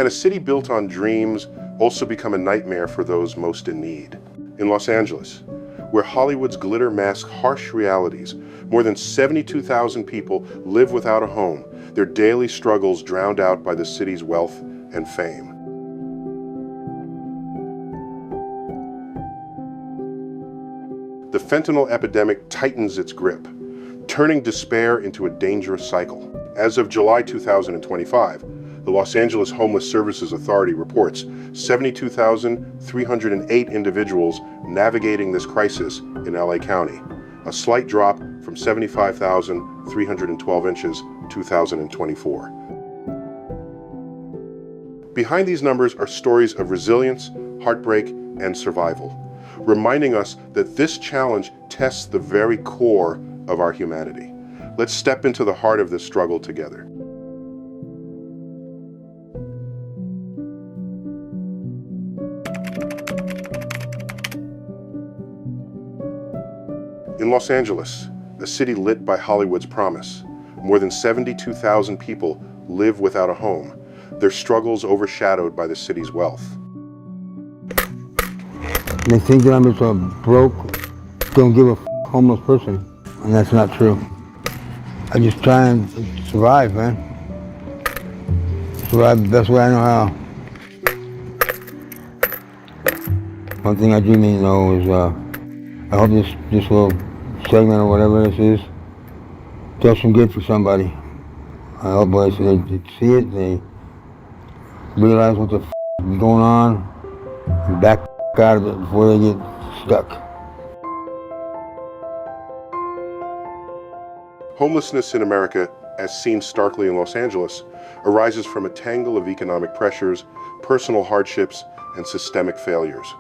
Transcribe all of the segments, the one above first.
can a city built on dreams also become a nightmare for those most in need? In Los Angeles, where Hollywood's glitter masks harsh realities, more than 72,000 people live without a home, their daily struggles drowned out by the city's wealth and fame. The fentanyl epidemic tightens its grip, turning despair into a dangerous cycle. As of July 2025, the Los Angeles Homeless Services Authority reports 72,308 individuals navigating this crisis in LA County, a slight drop from 75,312 in 2024. Behind these numbers are stories of resilience, heartbreak, and survival, reminding us that this challenge tests the very core of our humanity. Let's step into the heart of this struggle together. In Los Angeles, a city lit by Hollywood's promise, more than 72,000 people live without a home, their struggles overshadowed by the city's wealth. They think that I'm just a broke, don't give a homeless person, and that's not true. I just try and survive, man. Survive the best way I know how. One thing I do need to know is, I hope this little segment or whatever this is does some good for somebody. I hope boys, they see it, they realize what the is going on, and back out of it before they get stuck. Homelessness in America, as seen starkly in Los Angeles, arises from a tangle of economic pressures, personal hardships, and systemic failures.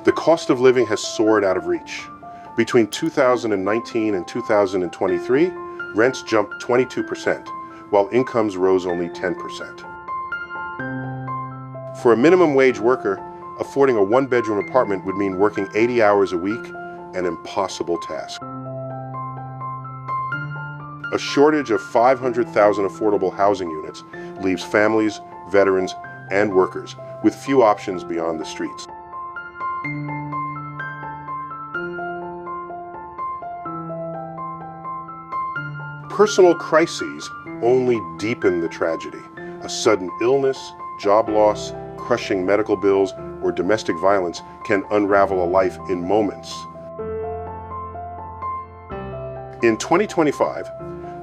The cost of living has soared out of reach. Between 2019 and 2023, rents jumped 22%, while incomes rose only 10%. For a minimum wage worker, affording a one-bedroom apartment would mean working 80 hours a week, an impossible task. A shortage of 500,000 affordable housing units leaves families, veterans, and workers with few options beyond the streets. Personal crises only deepen the tragedy. A sudden illness, job loss, crushing medical bills, or domestic violence can unravel a life in moments. In 2025,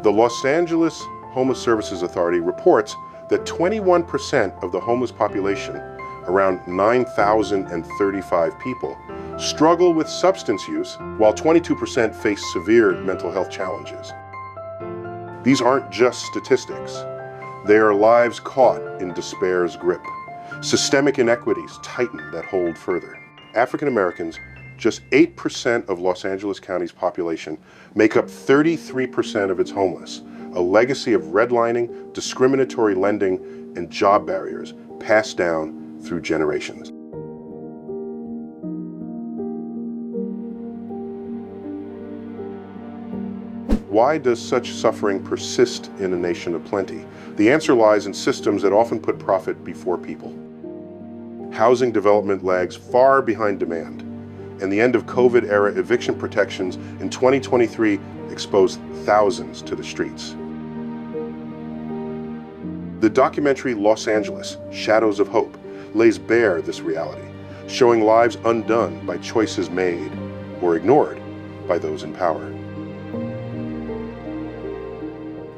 the Los Angeles Homeless Services Authority reports that 21% of the homeless population, around 9,035 people, struggle with substance use, while 22% face severe mental health challenges. These aren't just statistics. They are lives caught in despair's grip. Systemic inequities tighten that hold further. African Americans, just 8% of Los Angeles County's population, make up 33% of its homeless, a legacy of redlining, discriminatory lending, and job barriers passed down through generations. Why does such suffering persist in a nation of plenty? The answer lies in systems that often put profit before people. Housing development lags far behind demand, and the end of COVID-era eviction protections in 2023 exposed thousands to the streets. The documentary Los Angeles, Shadows of Hope, lays bare this reality, showing lives undone by choices made or ignored by those in power.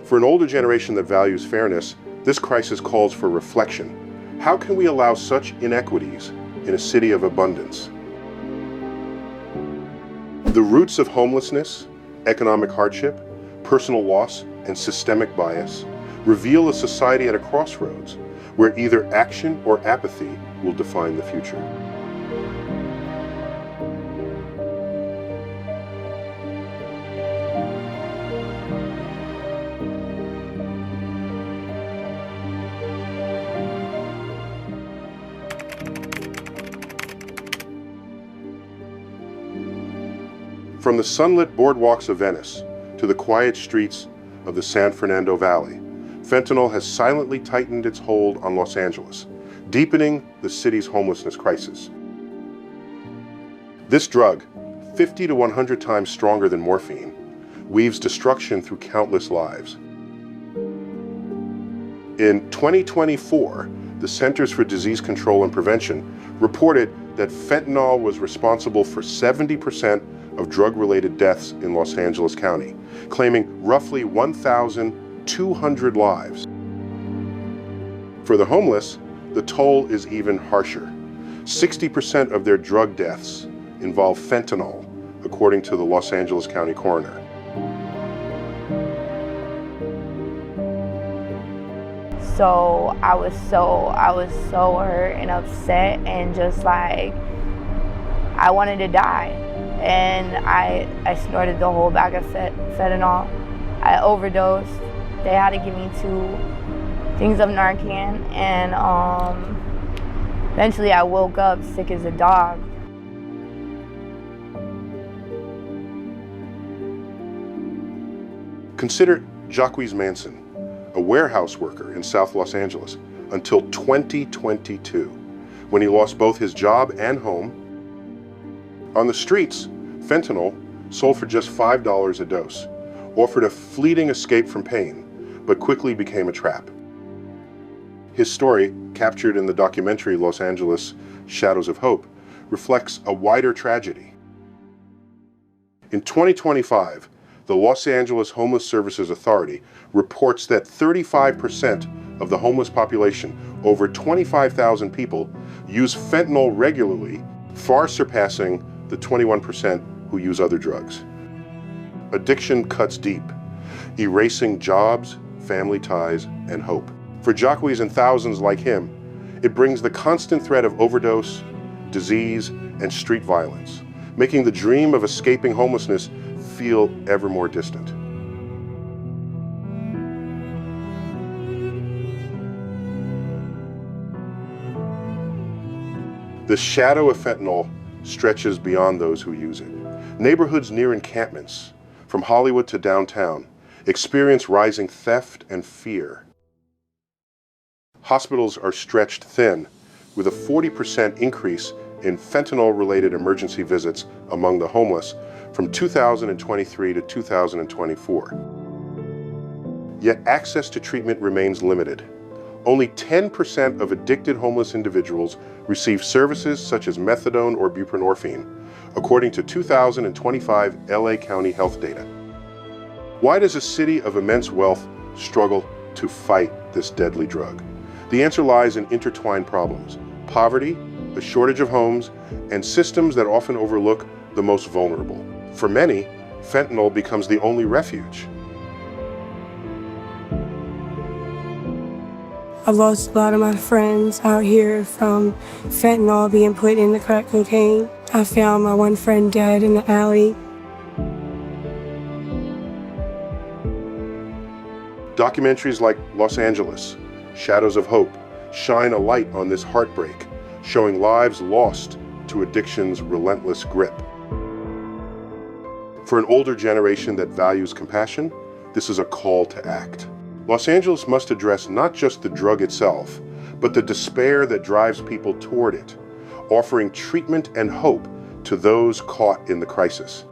For an older generation that values fairness, this crisis calls for reflection. How can we allow such inequities in a city of abundance? The roots of homelessness, economic hardship, personal loss, and systemic bias reveal a society at a crossroads where either action or apathy will define the future. From the sunlit boardwalks of Venice to the quiet streets of the San Fernando Valley, fentanyl has silently tightened its hold on Los Angeles, deepening the city's homelessness crisis. This drug, 50 to 100 times stronger than morphine, weaves destruction through countless lives. In 2024, the Centers for Disease Control and Prevention reported that fentanyl was responsible for 70% of drug-related deaths in Los Angeles County, claiming roughly 1,200 lives. For the homeless, the toll is even harsher. 60% of their drug deaths involve fentanyl, according to the Los Angeles County coroner. So I was so hurt and upset, and just like I wanted to die. And I snorted the whole bag of fentanyl. I overdosed. They had to give me 2 things of Narcan, and eventually I woke up sick as a dog. Consider Jacques Manson, a warehouse worker in South Los Angeles, until 2022, when he lost both his job and home. On the streets, fentanyl, sold for just $5 a dose, offered a fleeting escape from pain, but quickly became a trap. His story, captured in the documentary Los Angeles Shadows of Hope, reflects a wider tragedy. In 2025, the Los Angeles Homeless Services Authority reports that 35% of the homeless population, over 25,000 people, use fentanyl regularly, far surpassing the 21% who use other drugs. Addiction cuts deep, erasing jobs, family ties, and hope. For Jacques and thousands like him, it brings the constant threat of overdose, disease, and street violence, making the dream of escaping homelessness feel ever more distant. The shadow of fentanyl stretches beyond those who use it. Neighborhoods near encampments, from Hollywood to downtown, experience rising theft and fear. Hospitals are stretched thin, with a 40% increase in fentanyl-related emergency visits among the homeless from 2023 to 2024. Yet access to treatment remains limited. Only 10% of addicted homeless individuals receive services such as methadone or buprenorphine, according to 2025 LA County health data. Why does a city of immense wealth struggle to fight this deadly drug? The answer lies in intertwined problems: poverty, a shortage of homes, and systems that often overlook the most vulnerable. For many, fentanyl becomes the only refuge. I've lost a lot of my friends out here from fentanyl being put in the crack cocaine. I found my one friend dead in the alley. Documentaries like Los Angeles, Shadows of Hope, shine a light on this heartbreak, showing lives lost to addiction's relentless grip. For an older generation that values compassion, this is a call to act. Los Angeles must address not just the drug itself, but the despair that drives people toward it, offering treatment and hope to those caught in the crisis.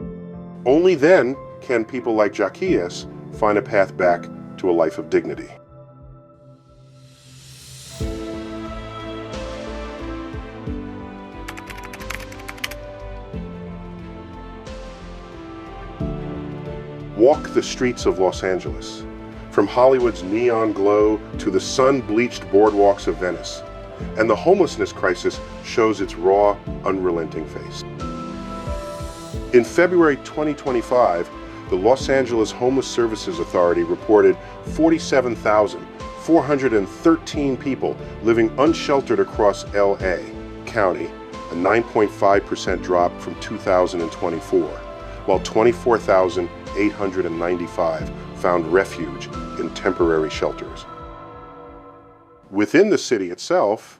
Only then can people like Zacchaeus find a path back to a life of dignity. Walk the streets of Los Angeles, from Hollywood's neon glow to the sun-bleached boardwalks of Venice, and the homelessness crisis shows its raw, unrelenting face. In February 2025, the Los Angeles Homeless Services Authority reported 47,413 people living unsheltered across LA County, a 9.5% drop from 2024, while 24,895 found refuge in temporary shelters. Within the city itself,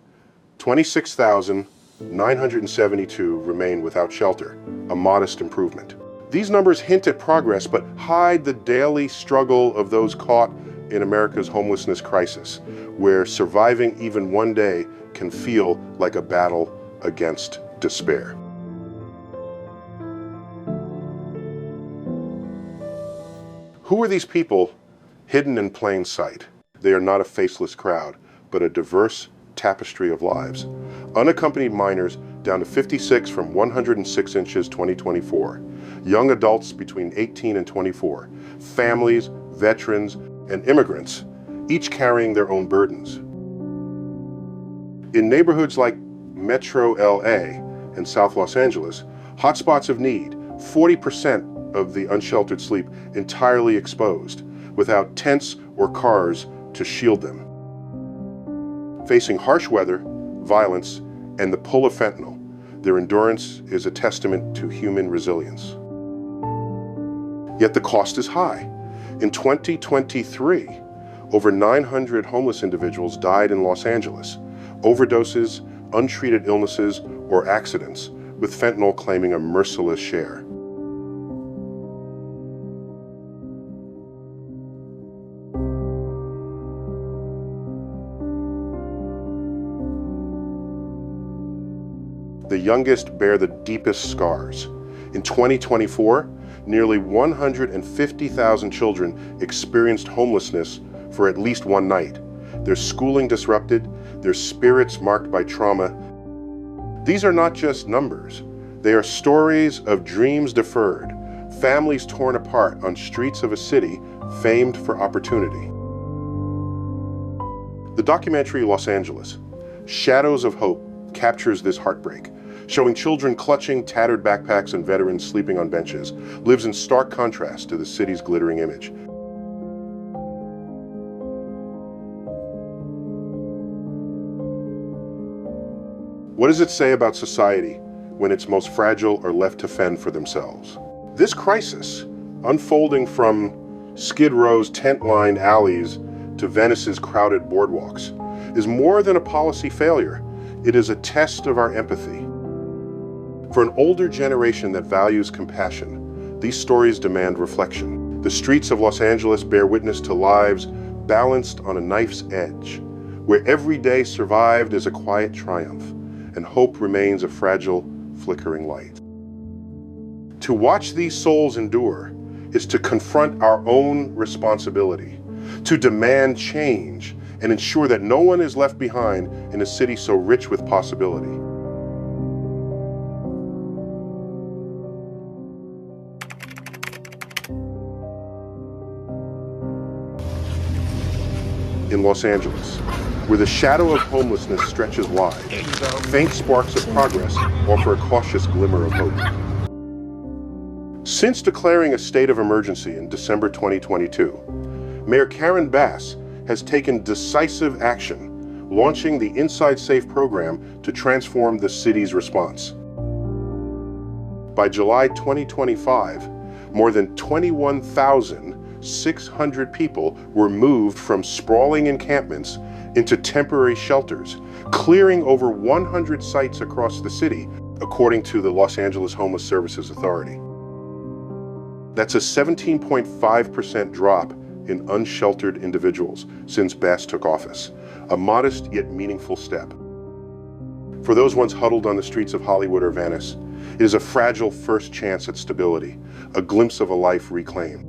26,972 remain without shelter, a modest improvement. These numbers hint at progress, but hide the daily struggle of those caught in America's homelessness crisis, where surviving even one day can feel like a battle against despair. Who are these people hidden in plain sight? They are not a faceless crowd, but a diverse tapestry of lives. Unaccompanied minors down to 56 from 106 inches 2024. Young adults between 18 and 24. Families, veterans, and immigrants, each carrying their own burdens. In neighborhoods like Metro LA and South Los Angeles, hotspots of need, 40% of the unsheltered sleep entirely exposed, without tents or cars to shield them. Facing harsh weather, violence, and the pull of fentanyl, their endurance is a testament to human resilience. Yet the cost is high. In 2023, over 900 homeless individuals died in Los Angeles, overdoses, untreated illnesses, or accidents, with fentanyl claiming a merciless share. The youngest bear the deepest scars. In 2024, nearly 150,000 children experienced homelessness for at least one night. Their schooling disrupted, their spirits marked by trauma. These are not just numbers. They are stories of dreams deferred, families torn apart on streets of a city famed for opportunity. The documentary Los Angeles, Shadows of Hope, captures this heartbreak, showing children clutching tattered backpacks and veterans sleeping on benches, lives in stark contrast to the city's glittering image. What does it say about society when its most fragile are left to fend for themselves? This crisis, unfolding from Skid Row's tent-lined alleys to Venice's crowded boardwalks, is more than a policy failure. It is a test of our empathy. For an older generation that values compassion, these stories demand reflection. The streets of Los Angeles bear witness to lives balanced on a knife's edge, where every day survived as a quiet triumph, and hope remains a fragile, flickering light. To watch these souls endure is to confront our own responsibility, to demand change, and ensure that no one is left behind in a city so rich with possibility. In Los Angeles, where the shadow of homelessness stretches wide, faint sparks of progress offer a cautious glimmer of hope. Since declaring a state of emergency in December 2022, Mayor Karen Bass has taken decisive action, launching the Inside Safe program to transform the city's response. By July 2025, more than 21,600 people were moved from sprawling encampments into temporary shelters, clearing over 100 sites across the city, according to the Los Angeles Homeless Services Authority. That's a 17.5% drop in unsheltered individuals since Bass took office, a modest yet meaningful step. For those once huddled on the streets of Hollywood or Venice, it is a fragile first chance at stability, a glimpse of a life reclaimed.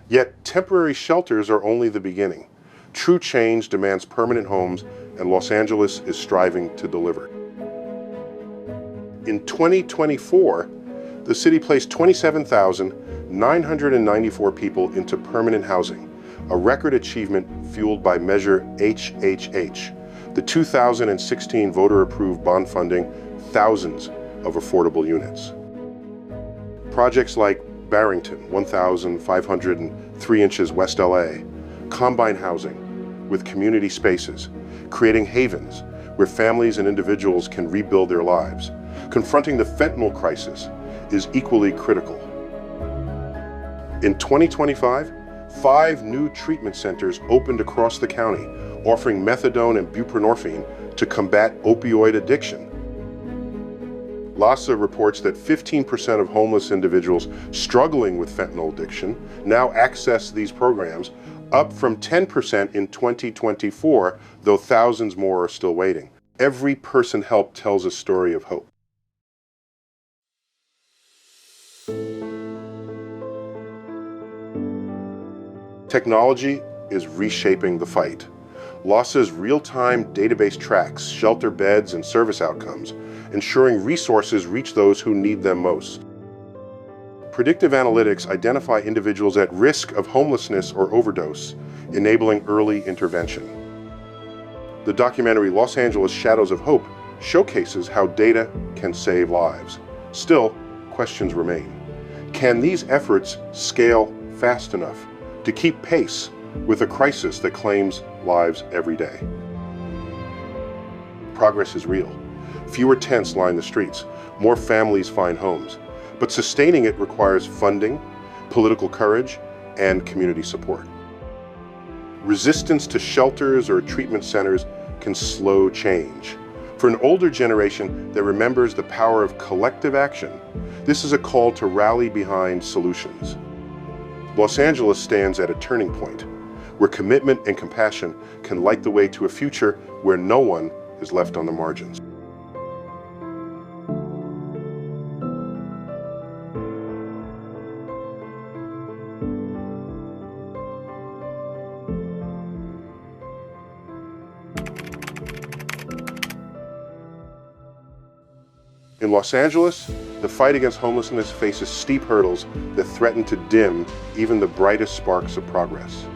Yet temporary shelters are only the beginning. True change demands permanent homes, and Los Angeles is striving to deliver. In 2024, the city placed 27,994 people into permanent housing, a record achievement fueled by Measure HHH, the 2016 voter-approved bond funding thousands of affordable units. Projects like Barrington, 1,503 inches West LA, Combine housing with community spaces, creating havens where families and individuals can rebuild their lives. Confronting the fentanyl crisis is equally critical. In 2025, 5 new treatment centers opened across the county, offering methadone and buprenorphine to combat opioid addiction. LASA reports that 15% of homeless individuals struggling with fentanyl addiction now access these programs, up from 10% in 2024, though thousands more are still waiting. Every person helped tells a story of hope. Technology is reshaping the fight. LASA's real-time database tracks shelter beds and service outcomes, ensuring resources reach those who need them most. Predictive analytics identify individuals at risk of homelessness or overdose, enabling early intervention. The documentary Los Angeles Shadows of Hope showcases how data can save lives. Still, questions remain. Can these efforts scale fast enough to keep pace with a crisis that claims lives every day? Progress is real. Fewer tents line the streets, more families find homes, but sustaining it requires funding, political courage, and community support. Resistance to shelters or treatment centers can slow change. For an older generation that remembers the power of collective action, this is a call to rally behind solutions. Los Angeles stands at a turning point, where commitment and compassion can light the way to a future where no one is left on the margins. In Los Angeles, the fight against homelessness faces steep hurdles that threaten to dim even the brightest sparks of progress.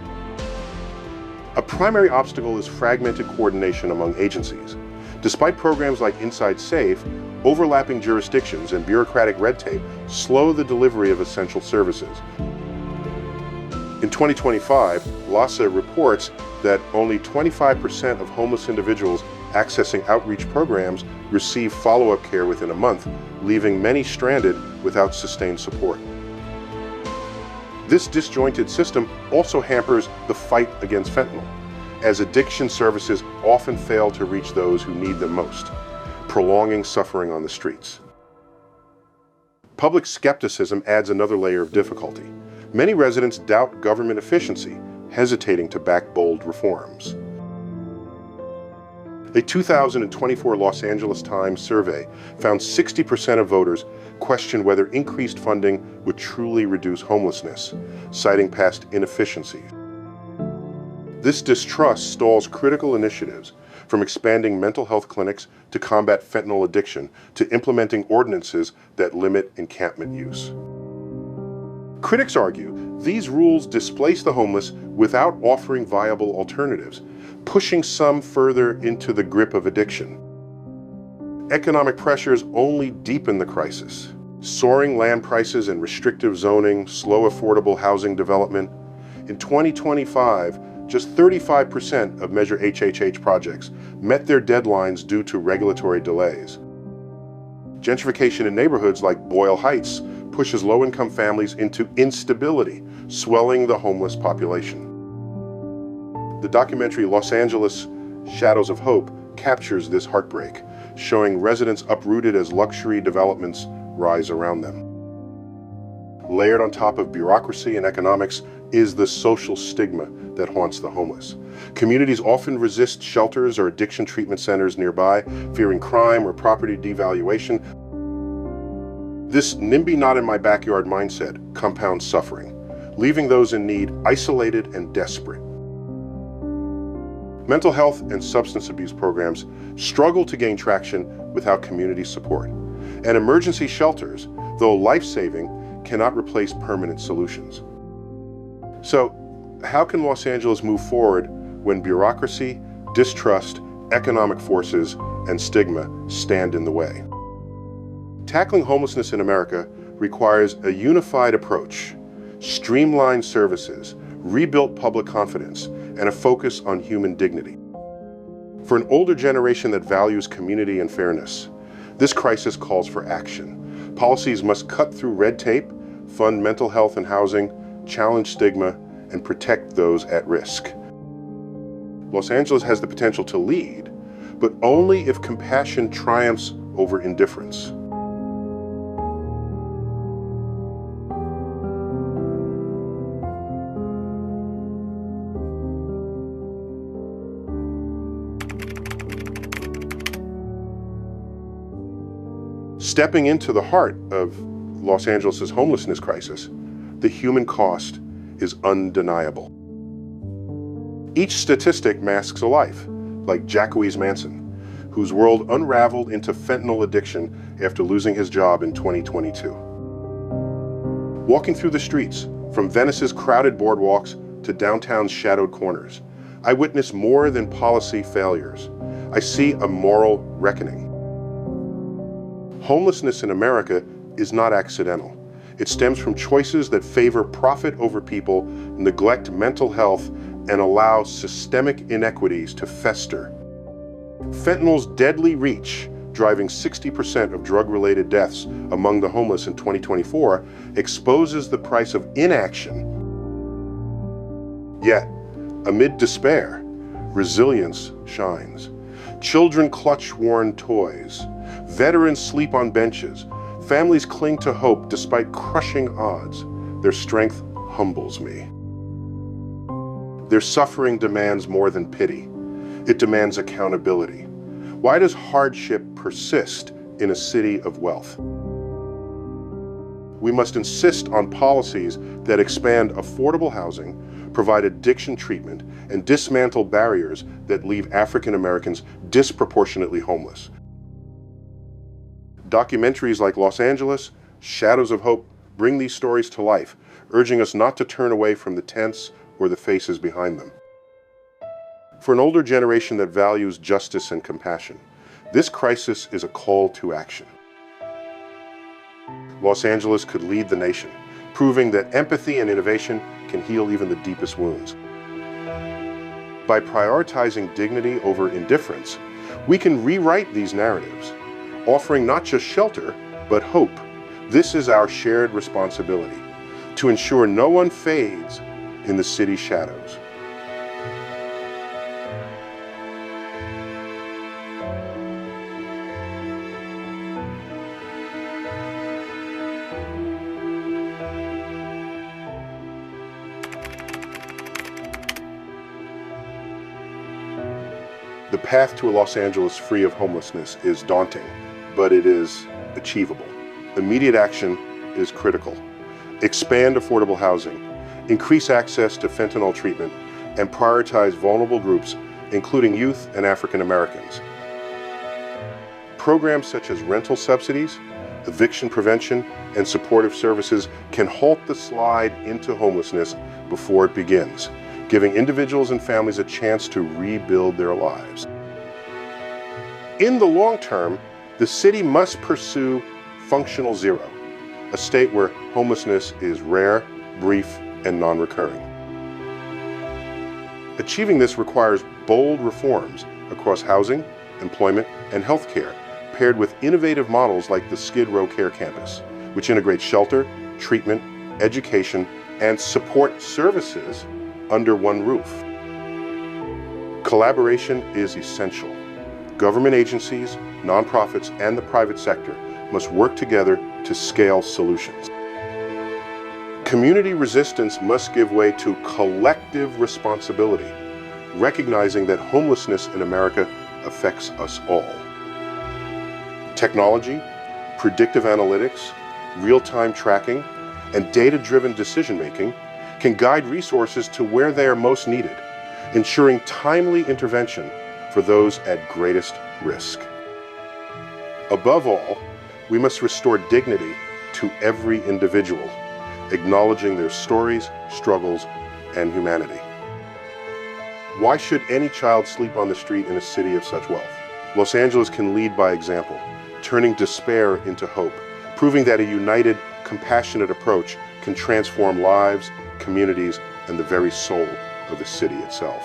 A primary obstacle is fragmented coordination among agencies. Despite programs like Inside Safe, overlapping jurisdictions and bureaucratic red tape slow the delivery of essential services. In 2025, LASA reports that only 25% of homeless individuals accessing outreach programs receive follow-up care within a month, leaving many stranded without sustained support. This disjointed system also hampers the fight against fentanyl, as addiction services often fail to reach those who need them most, prolonging suffering on the streets. Public skepticism adds another layer of difficulty. Many residents doubt government efficiency, hesitating to back bold reforms. A 2024 Los Angeles Times survey found 60% of voters questioned whether increased funding would truly reduce homelessness, citing past inefficiencies. This distrust stalls critical initiatives, from expanding mental health clinics to combat fentanyl addiction to implementing ordinances that limit encampment use. Critics argue these rules displace the homeless without offering viable alternatives, pushing some further into the grip of addiction. Economic pressures only deepen the crisis. Soaring land prices and restrictive zoning slow affordable housing development. In 2025, just 35% of Measure HHH projects met their deadlines due to regulatory delays. Gentrification in neighborhoods like Boyle Heights pushes low-income families into instability, swelling the homeless population. The documentary Los Angeles Shadows of Hope captures this heartbreak, showing residents uprooted as luxury developments rise around them. Layered on top of bureaucracy and economics is the social stigma that haunts the homeless. Communities often resist shelters or addiction treatment centers nearby, fearing crime or property devaluation. This NIMBY not in my backyard mindset compounds suffering, leaving those in need isolated and desperate. Mental health and substance abuse programs struggle to gain traction without community support. And emergency shelters, though life-saving, cannot replace permanent solutions. So, how can Los Angeles move forward when bureaucracy, distrust, economic forces, and stigma stand in the way? Tackling homelessness in America requires a unified approach, streamlined services, rebuilt public confidence, and a focus on human dignity. For an older generation that values community and fairness, this crisis calls for action. Policies must cut through red tape, fund mental health and housing, challenge stigma, and protect those at risk. Los Angeles has the potential to lead, but only if compassion triumphs over indifference. Stepping into the heart of Los Angeles' homelessness crisis, the human cost is undeniable. Each statistic masks a life, like Jacquees Manson, whose world unraveled into fentanyl addiction after losing his job in 2022. Walking through the streets, from Venice's crowded boardwalks to downtown's shadowed corners, I witness more than policy failures. I see a moral reckoning. Homelessness in America is not accidental. It stems from choices that favor profit over people, neglect mental health, and allow systemic inequities to fester. Fentanyl's deadly reach, driving 60% of drug-related deaths among the homeless in 2024, exposes the price of inaction. Yet, amid despair, resilience shines. Children clutch worn toys. Veterans sleep on benches. Families cling to hope despite crushing odds. Their strength humbles me. Their suffering demands more than pity. It demands accountability. Why does hardship persist in a city of wealth? We must insist on policies that expand affordable housing, provide addiction treatment, and dismantle barriers that leave African Americans disproportionately homeless. Documentaries like Los Angeles, Shadows of Hope bring these stories to life, urging us not to turn away from the tents or the faces behind them. For an older generation that values justice and compassion, this crisis is a call to action. Los Angeles could lead the nation, proving that empathy and innovation can heal even the deepest wounds. By prioritizing dignity over indifference, we can rewrite these narratives, offering not just shelter, but hope. This is our shared responsibility, to ensure no one fades in the city's shadows. The path to a Los Angeles free of homelessness is daunting, but it is achievable. Immediate action is critical. Expand affordable housing, increase access to fentanyl treatment, and prioritize vulnerable groups, including youth and African Americans. Programs such as rental subsidies, eviction prevention, and supportive services can halt the slide into homelessness before it begins, giving individuals and families a chance to rebuild their lives. In the long term, the city must pursue functional zero, a state where homelessness is rare, brief, and non-recurring. Achieving this requires bold reforms across housing, employment, and healthcare, paired with innovative models like the Skid Row Care Campus, which integrates shelter, treatment, education, and support services under one roof. Collaboration is essential. Government agencies, nonprofits, and the private sector must work together to scale solutions. Community resistance must give way to collective responsibility, recognizing that homelessness in America affects us all. Technology, predictive analytics, real-time tracking, and data-driven decision-making can guide resources to where they are most needed, ensuring timely intervention for those at greatest risk. Above all, we must restore dignity to every individual, acknowledging their stories, struggles, and humanity. Why should any child sleep on the street in a city of such wealth? Los Angeles can lead by example, turning despair into hope, proving that a united, compassionate approach can transform lives, communities, and the very soul of the city itself.